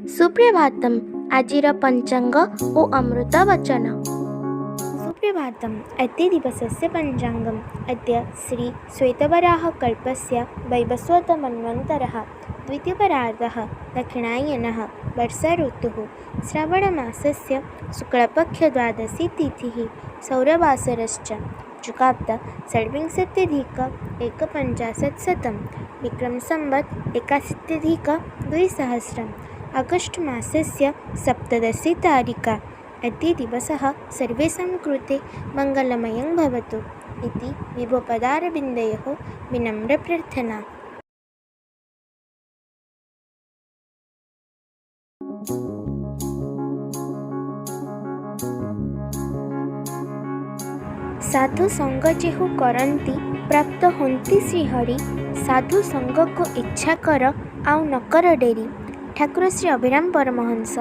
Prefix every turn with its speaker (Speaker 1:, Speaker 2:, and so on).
Speaker 1: सुप्रभातम आजिर पंचांग ओ अमृत वचन। सुप्रभातम अद्य दिवसस्य पंचांगम अद्य श्री श्वेतवराह कल्पस्य वैवस्वत मन्वन्तरः द्वितीयपरार्धः दक्षिणायनः वर्षा ऋतुः श्रावणमासस्य शुक्लपक्षद्वादशी तिथिः सौरवासरश्च चुकाप्त षड्विंशत्यधिक एकपञ्चाशत्शतं विक्रमसंवत् एकाशीत्यधिक 2000 आगस्ट् मासस्य सप्तदशी तारिका। अद्य दिवसः सर्वेषां कृते मङ्गलमयं भवतु इति विभोपदारविन्दयोः विनम्रप्रार्थना। साधु संग जेहु करंती प्राप्त होंती श्रीहरि। साधु संग को इच्छा कर आउ न कर डेरी। ठाकुर श्री अभिराम परमहंस।